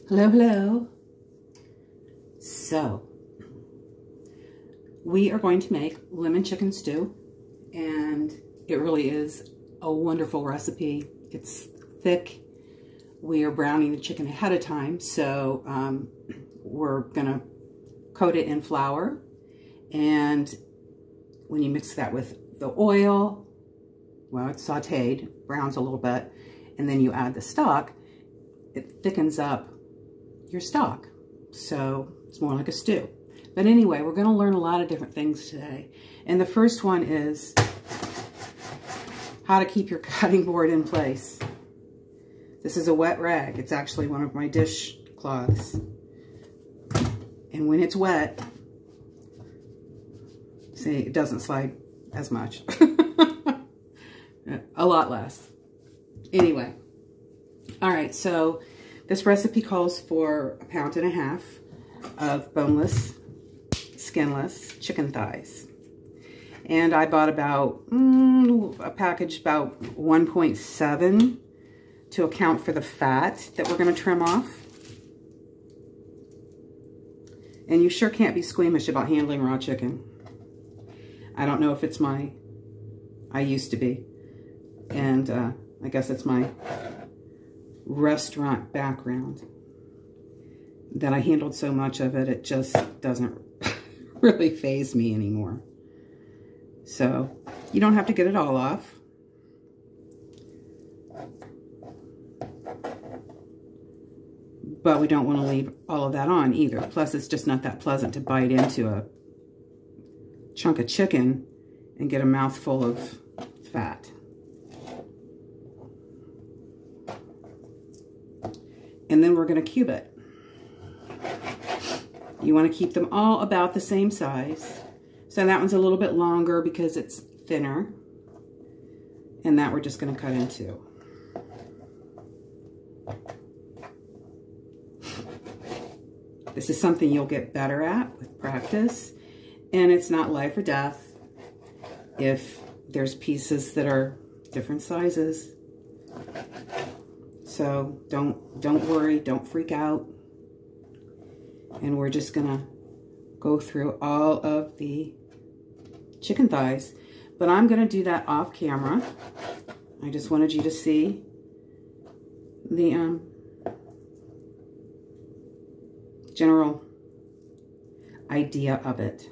Hello, hello. So, we are going to make lemon chicken stew, and it really is a wonderful recipe. It's thick. We are browning the chicken ahead of time, so we're gonna coat it in flour, and when you mix that with the oil, well, it's sauteed, browns a little bit, and then you add the stock, it thickens up your stock, so it's more like a stew. But anyway, we're going to learn a lot of different things today, and the first one is how to keep your cutting board in place. This is a wet rag. It's actually one of my dish cloths, and when it's wet, see, it doesn't slide as much. A lot less. Anyway, all right, so this recipe calls for 1.5 pounds of boneless, skinless chicken thighs. And I bought about a package about 1.7 to account for the fat that we're going to trim off. And you sure can't be squeamish about handling raw chicken. I don't know if it's I used to be. And I guess it's my restaurant background that I handled so much of it, it just doesn't really faze me anymore. So you don't have to get it all off. But we don't want to leave all of that on either. Plus, it's just not that pleasant to bite into a chunk of chicken and get a mouthful of fat. And then we're going to cube it. You want to keep them all about the same size. So that one's a little bit longer because it's thinner. And that we're just going to cut into. This is something you'll get better at with practice. And it's not life or death if there's pieces that are different sizes. So don't worry, don't freak out. And we're just gonna go through all of the chicken thighs. But I'm gonna do that off camera. I just wanted you to see the general idea of it.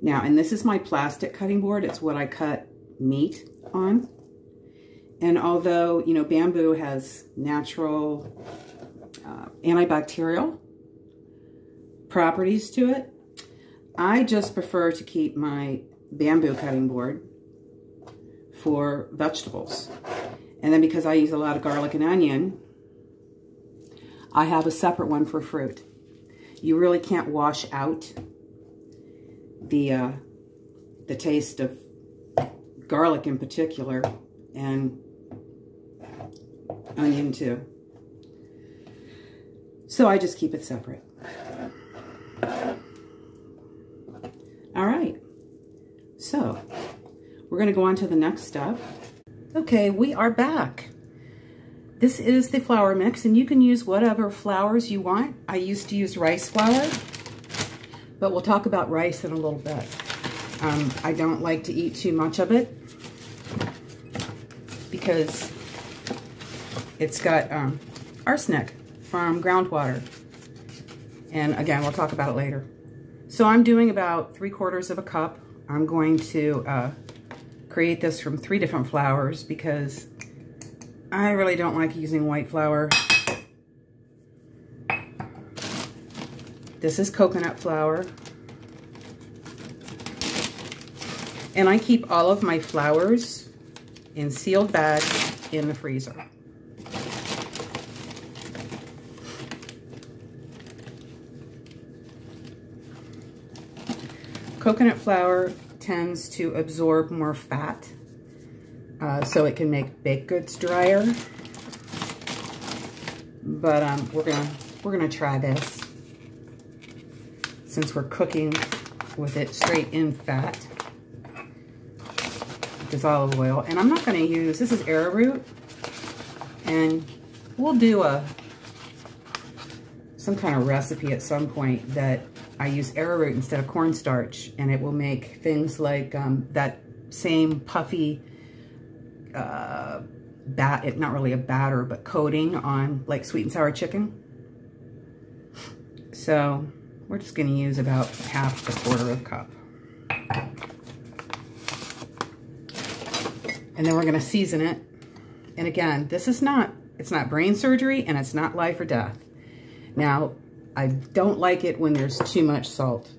Now, and this is my plastic cutting board. It's what I cut meat on. And although, you know, bamboo has natural antibacterial properties to it, I just prefer to keep my bamboo cutting board for vegetables. And then because I use a lot of garlic and onion, I have a separate one for fruit. You really can't wash out the taste of garlic in particular, and onion too. So I just keep it separate. All right, so we're going to go on to the next step. Okay, we are back. This is the flour mix, and you can use whatever flours you want. I used to use rice flour, but we'll talk about rice in a little bit. I don't like to eat too much of it because it's got arsenic from groundwater. And again, we'll talk about it later. So I'm doing about 3/4 cup. I'm going to create this from 3 different flours because I really don't like using white flour. This is coconut flour. And I keep all of my flours in sealed bags in the freezer. Coconut flour tends to absorb more fat, so it can make baked goods drier. But we're gonna try this since we're cooking with it straight in fat. This olive oil, and I'm not going to use, this is arrowroot, and we'll do a some kind of recipe at some point that I use arrowroot instead of cornstarch, and it will make things like that same puffy, not really a batter, but coating on like sweet and sour chicken. So we're just going to use about half to 1/4 cup. And then we're going to season it. And again, this is not, it's not brain surgery and it's not life or death. Now, I don't like it when there's too much salt.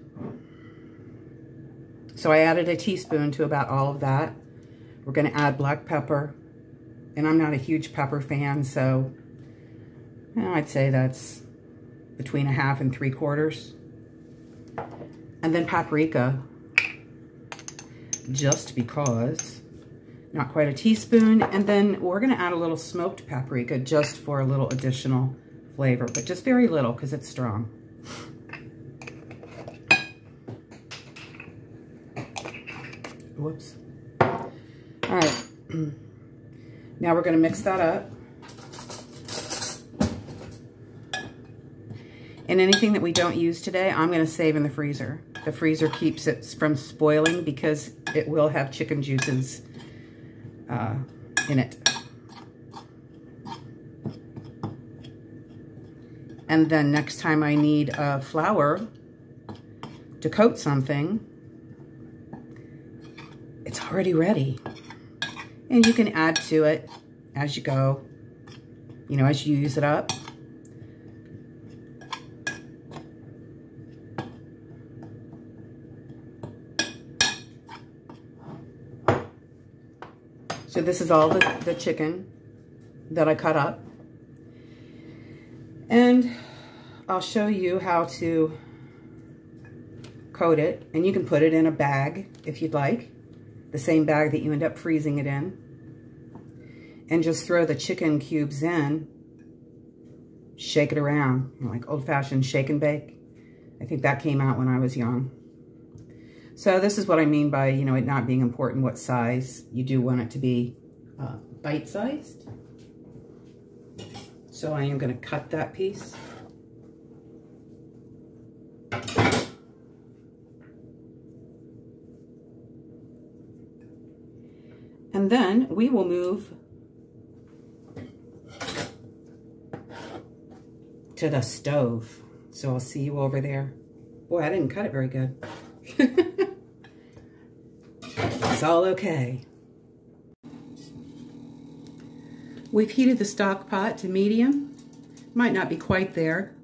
So I added a teaspoon to about all of that. We're going to add black pepper. And I'm not a huge pepper fan, so I'd say that's between 1/2 and 3/4. And then paprika, just because, not quite a teaspoon. And then we're going to add a little smoked paprika just for a little additional flavor, but just very little because it's strong. Whoops. All right. Now we're going to mix that up. And anything that we don't use today, I'm going to save in the freezer. The freezer keeps it from spoiling because it will have chicken juices in it. And then next time I need flour to coat something, it's already ready. And you can add to it as you go, you know, as you use it up. So this is all the chicken that I cut up. And I'll show you how to coat it. And you can put it in a bag if you'd like. The same bag that you end up freezing it in. And just throw the chicken cubes in. Shake it around, you know, like old-fashioned shake and bake. I think that came out when I was young. So this is what I mean by, you know, it not being important what size. You do want it to be bite-sized. So I am going to cut that piece. And then we will move to the stove. So I'll see you over there. Boy, I didn't cut it very good. It's all okay. We've heated the stock pot to medium. Might not be quite there.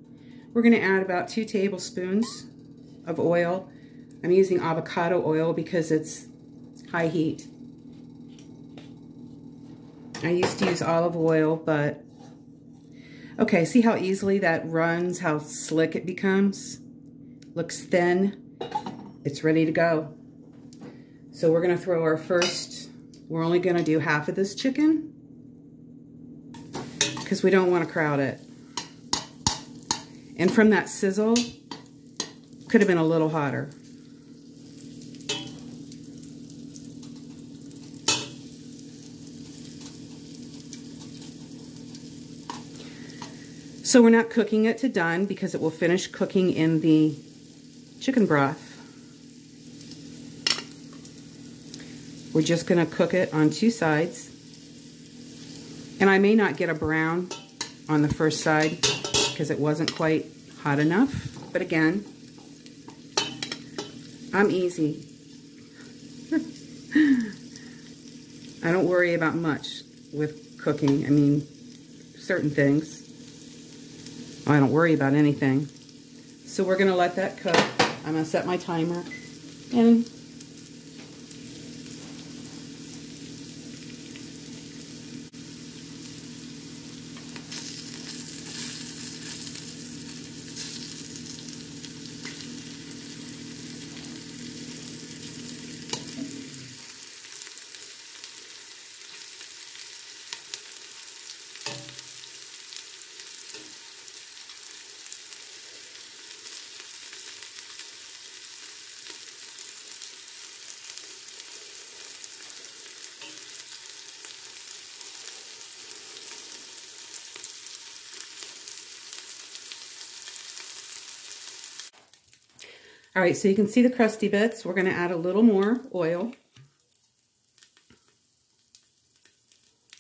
We're going to add about 2 tablespoons of oil. I'm using avocado oil because it's high heat. I used to use olive oil, but okay, see how easily that runs, how slick it becomes? Looks thin. It's ready to go. So we're going to throw our first, we're only going to do half of this chicken because we don't want to crowd it. And from that sizzle, could have been a little hotter. So we're not cooking it to done because it will finish cooking in the chicken broth. We're just going to cook it on 2 sides. And I may not get a brown on the first side because it wasn't quite hot enough. But again, I'm easy. I don't worry about much with cooking. I mean, certain things. I don't worry about anything. So we're going to let that cook. I'm going to set my timer. And All right, so you can see the crusty bits. We're going to add a little more oil.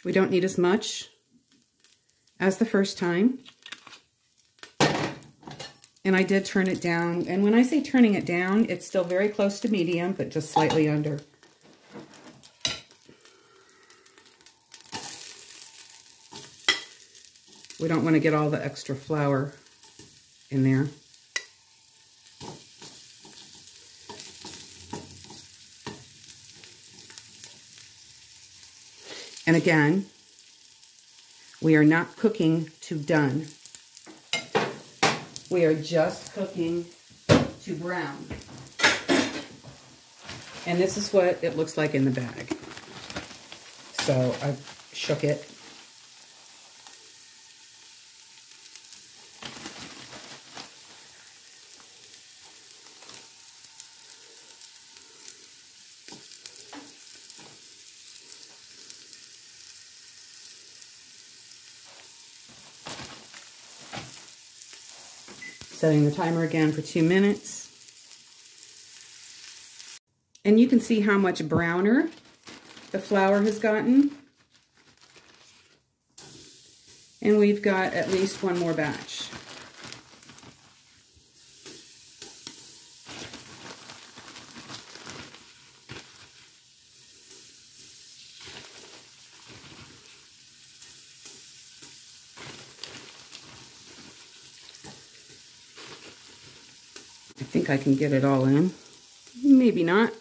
We don't need as much as the first time. And I did turn it down. And when I say turning it down, it's still very close to medium, but just slightly under. We don't want to get all the extra flour in there. And again, we are not cooking to done. We are just cooking to brown. And this is what it looks like in the bag. So I shook it. Setting the timer again for 2 minutes. And you can see how much browner the flour has gotten. And we've got at least one more batch. I think I can get it all in. Maybe not.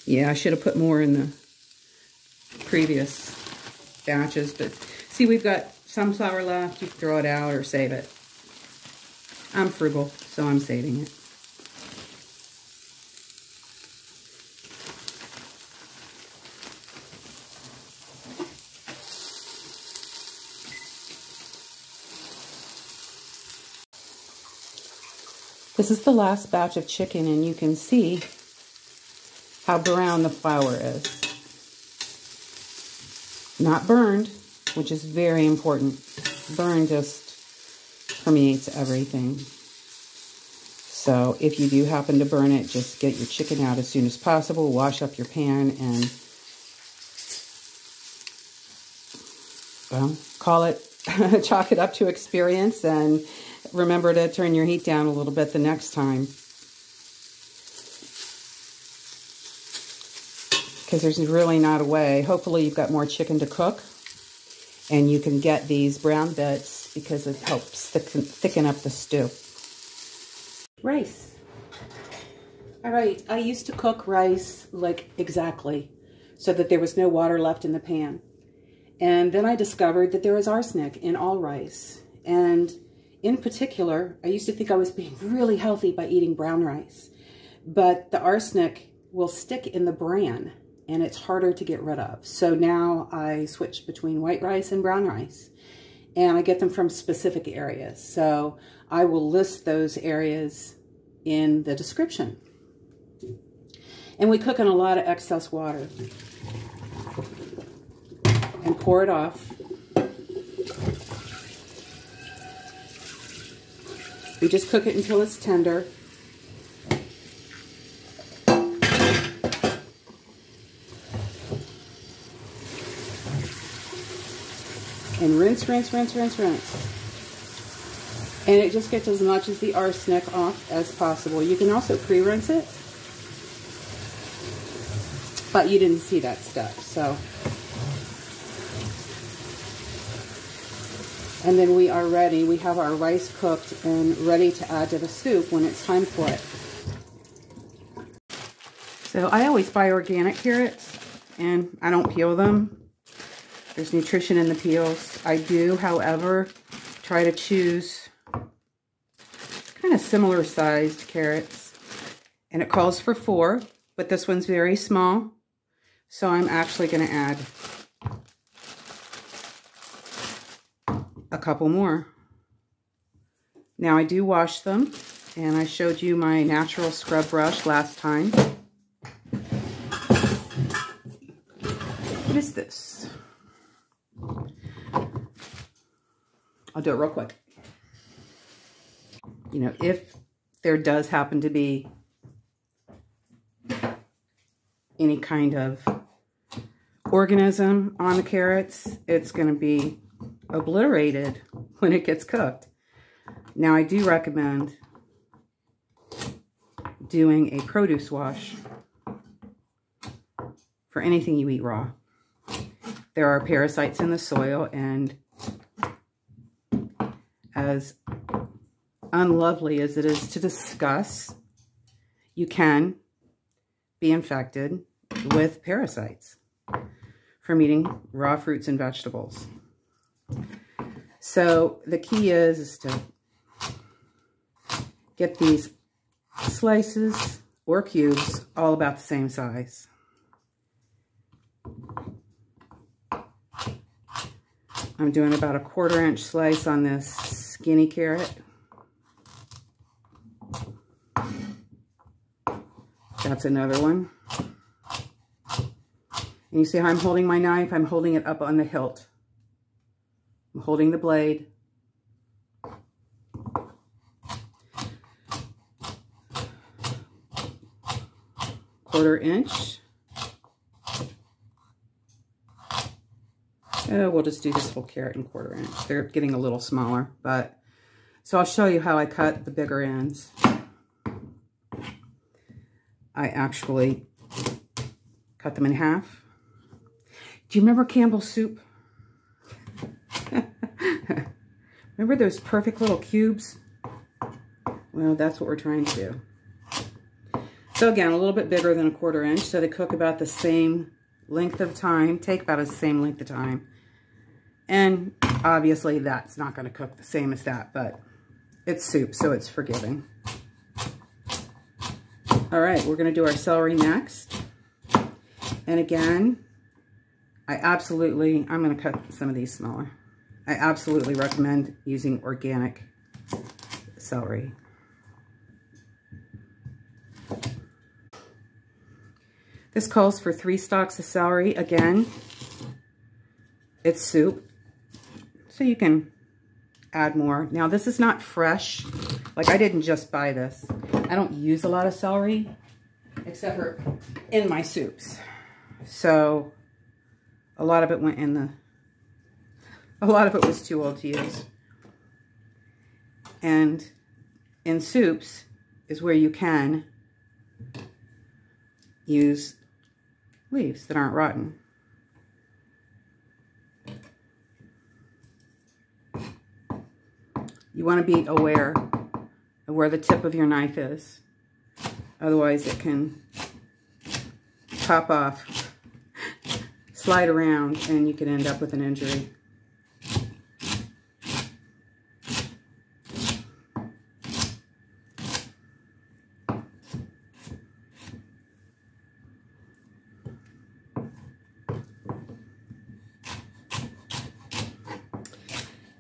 Yeah, I should have put more in the previous batches, but see, we've got some flour left. You can throw it out or save it. I'm frugal, so I'm saving it. This is the last batch of chicken, and you can see how brown the flour is. Not burned, which is very important. Burn just permeates everything. So if you do happen to burn it, just get your chicken out as soon as possible, wash up your pan, and well, call it, chalk it up to experience, and remember to turn your heat down a little bit the next time. Because there's really not a way. Hopefully you've got more chicken to cook, and you can get these brown bits because it helps thicken up the stew. Rice. All right, I used to cook rice like exactly so that there was no water left in the pan. And then I discovered that there is arsenic in all rice. And in particular, I used to think I was being really healthy by eating brown rice. But the arsenic will stick in the bran, and it's harder to get rid of. So now I switch between white rice and brown rice. And I get them from specific areas. So I will list those areas in the description. And we cook in a lot of excess water. And pour it off. We just cook it until it's tender. And rinse, rinse, rinse, rinse, rinse. And it just gets as much of the arsenic off as possible. You can also pre-rinse it, but you didn't see that step, so. And then we are ready. We have our rice cooked and ready to add to the soup when it's time for it. So I always buy organic carrots, and I don't peel them. There's nutrition in the peels. I do, however, try to choose kind of similar sized carrots. And it calls for 4, but this one's very small. So I'm actually going to add a couple more. Now I do wash them, and I showed you my natural scrub brush last time. What is this? I'll do it real quick. You know, if there does happen to be any kind of organism on the carrots, it's going to be obliterated when it gets cooked. Now, I do recommend doing a produce wash for anything you eat raw. There are parasites in the soil, and as unlovely as it is to discuss, you can be infected with parasites from eating raw fruits and vegetables. So the key is to get these slices or cubes all about the same size. I'm doing about a 1/4 inch slice on this skinny carrot. That's another one. And you see how I'm holding my knife? I'm holding it up on the hilt. I'm holding the blade. Quarter inch. We'll just do this whole carrot in 1/4 inch. They're getting a little smaller, but so I'll show you how I cut the bigger ends. I actually cut them in half. Do you remember Campbell's soup? Remember those perfect little cubes? Well, that's what we're trying to do. So again, a little bit bigger than a 1/4 inch, so they cook about the same length of time, take about the same length of time. And obviously that's not going to cook the same as that, but it's soup, so it's forgiving. All right, we're going to do our celery next. And again, I'm going to cut some of these smaller. I absolutely recommend using organic celery. This calls for 3 stalks of celery. Again, it's soup, so you can add more. Now, this is not fresh. Like, I didn't just buy this. I don't use a lot of celery, except for in my soups. So, a lot of it went in the... A lot of it was too old to use. And in soups is where you can use leaves that aren't rotten. You want to be aware of where the tip of your knife is. Otherwise it can pop off, slide around, and you could end up with an injury.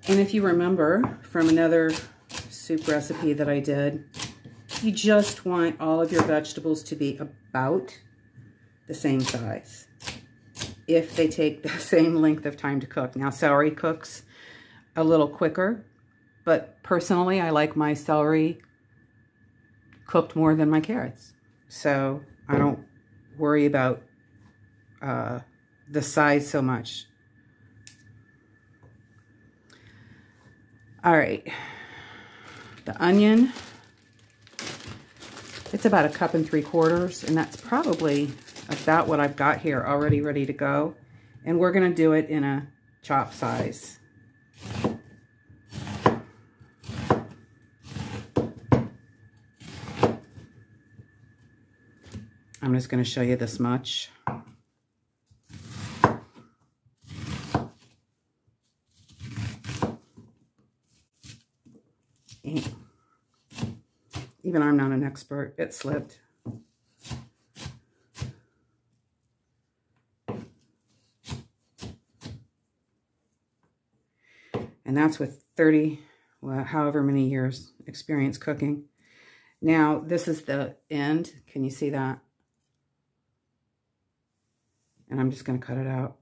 And if you remember from another soup recipe that I did, you just want all of your vegetables to be about the same size if they take the same length of time to cook. Now, celery cooks a little quicker, but personally, I like my celery cooked more than my carrots. So I don't worry about the size so much. All right, the onion, it's about 1 3/4 cups, and that's probably about what I've got here already ready to go. And we're gonna do it in a chop size. I'm just gonna show you this much. Even I'm not an expert. It slipped. And that's with 30, well, however many years experience cooking. Now, this is the end. Can you see that? And I'm just going to cut it out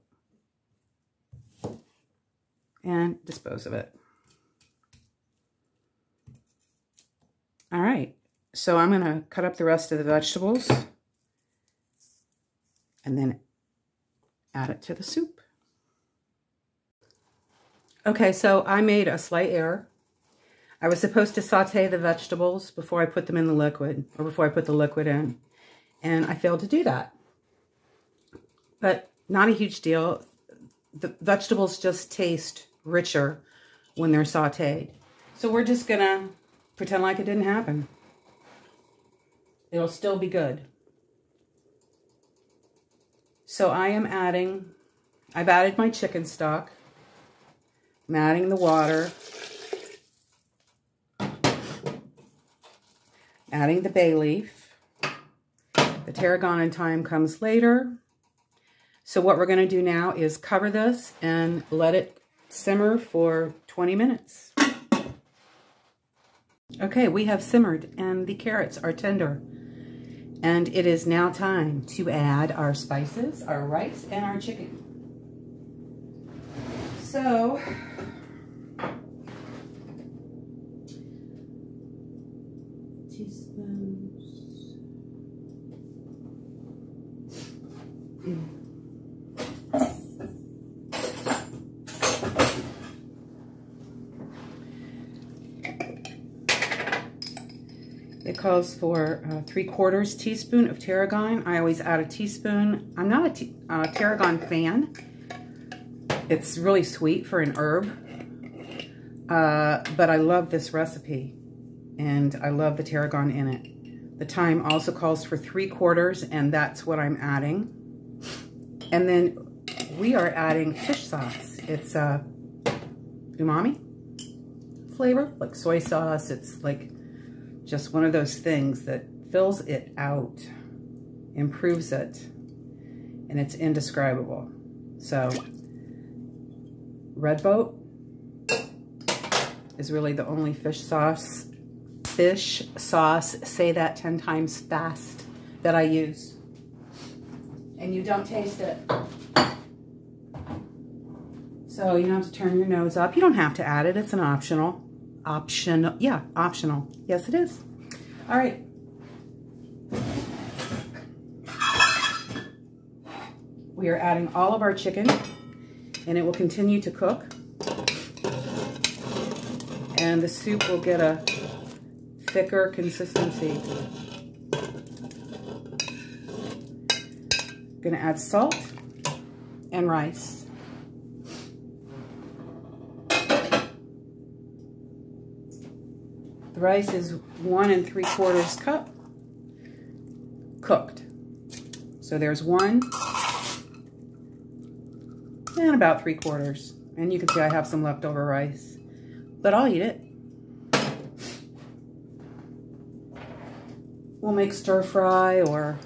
and dispose of it. All right, so I'm going to cut up the rest of the vegetables and then add it to the soup. Okay, so I made a slight error. I was supposed to saute the vegetables before I put them in the liquid, or before I put the liquid in, and I failed to do that. But not a huge deal. The vegetables just taste richer when they're sauteed. So we're just gonna pretend like it didn't happen. It'll still be good. So I've added my chicken stock. I'm adding the water. Adding the bay leaf. The tarragon and thyme comes later. So what we're going to do now is cover this and let it simmer for 20 minutes. Okay, we have simmered and the carrots are tender. And it is now time to add our spices, our rice, and our chicken. So, teaspoons. It calls for 3/4 teaspoon of tarragon. I always add a teaspoon. I'm not a tarragon fan. It's really sweet for an herb, but I love this recipe, and I love the tarragon in it. The thyme also calls for 3/4, and that's what I'm adding. And then we are adding fish sauce. It's umami flavor, like soy sauce. It's like just one of those things that fills it out, improves it, and it's indescribable. So Red Boat is really the only fish sauce, say that 10 times fast, that I use. And you don't taste it. So you don't have to turn your nose up. You don't have to add it, it's an optional. Optional. Yes, it is. All right. We are adding all of our chicken, and it will continue to cook. And the soup will get a thicker consistency. Gonna add salt and rice. The rice is 1 3/4 cup cooked. So there's 1 and about 3/4. And you can see I have some leftover rice, but I'll eat it. We'll make stir fry or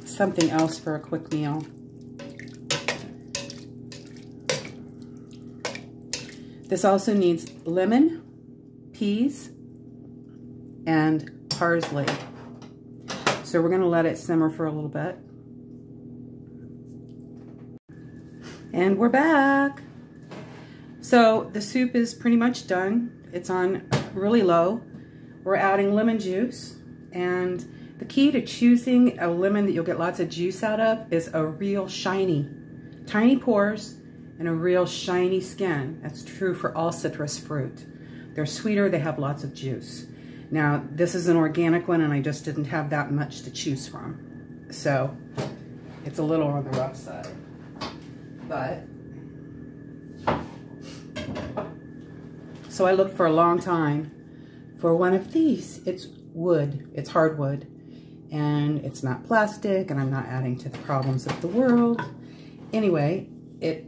something else for a quick meal. This also needs lemon, peas, and parsley. So we're going to let it simmer for a little bit. And we're back. So the soup is pretty much done. It's on really low. We're adding lemon juice, and the key to choosing a lemon that you'll get lots of juice out of is a real shiny, tiny pores and a real shiny skin. That's true for all citrus fruit. They're sweeter, they have lots of juice. Now, this is an organic one, and I just didn't have that much to choose from. So, it's a little on the rough side. But, so I looked for a long time for one of these. It's wood, it's hardwood, and it's not plastic, and I'm not adding to the problems of the world. Anyway, it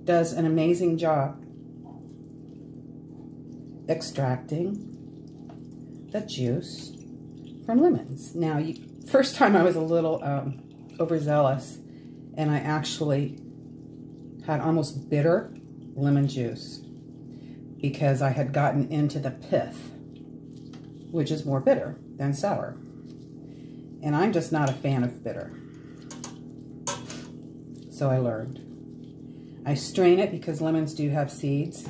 does an amazing job extracting the juice from lemons. Now, first time I was a little overzealous, and I actually had almost bitter lemon juice because I had gotten into the pith, which is more bitter than sour. And I'm just not a fan of bitter. So I learned. I strain it because lemons do have seeds.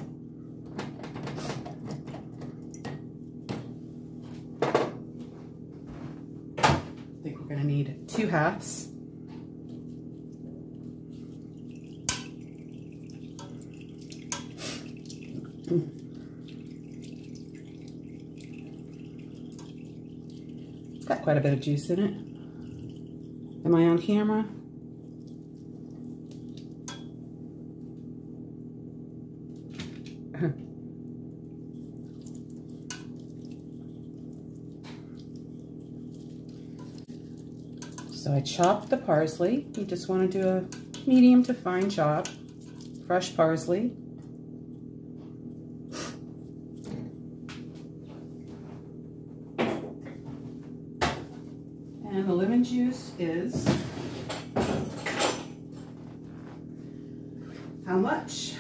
I think we're going to need 2 halves. It's got quite a bit of juice in it. Am I on camera? So I chopped the parsley. You just want to do a medium to fine chop. Fresh parsley. And the lemon juice is how much?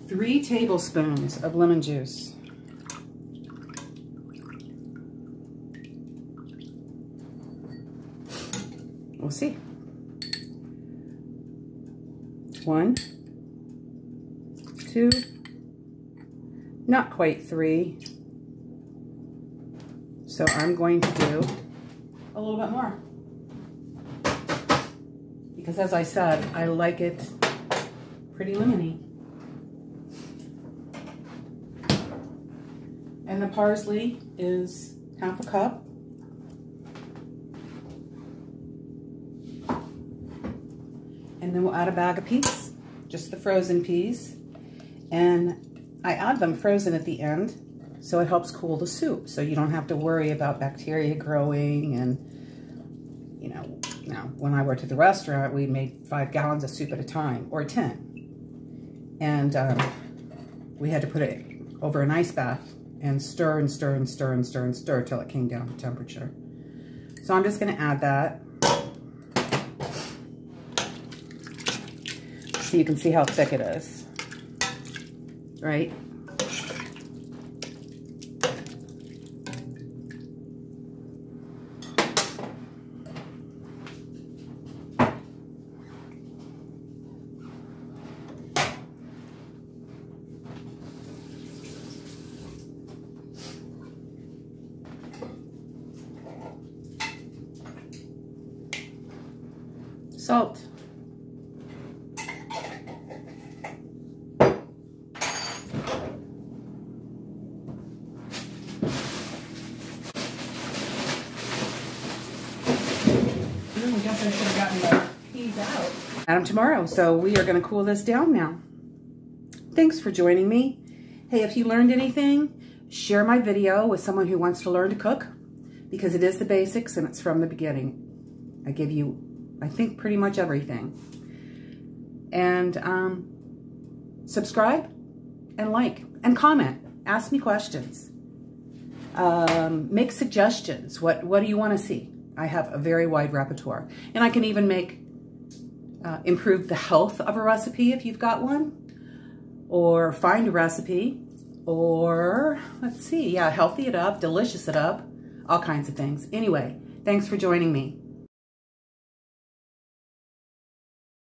Three tablespoons of lemon juice. We'll see. 1, 2, not quite 3. So I'm going to do a little bit more. Because as I said, I like it pretty lemony. And the parsley is half a cup. And then we'll add a bag of peas, just the frozen peas. And I add them frozen at the end, so it helps cool the soup. So you don't have to worry about bacteria growing. And, you know, when I worked at the restaurant, we made 5 gallons of soup at a time, or 10. And we had to put it over an ice bath and stir and stir and stir and stir and stir till it came down to temperature. So I'm just going to add that. So you can see how thick it is, right? Salt. I guess I should have gotten the peas out. Add them tomorrow, so we are going to cool this down now. Thanks for joining me. Hey, if you learned anything, share my video with someone who wants to learn to cook, because it is the basics and it's from the beginning. I give you, I think, pretty much everything. And subscribe and like and comment. Ask me questions. Make suggestions. What do you want to see? I have a very wide repertoire. And I can even make, improve the health of a recipe if you've got one. Or find a recipe. Or, let's see, yeah, healthy it up, delicious it up. All kinds of things. Anyway, thanks for joining me.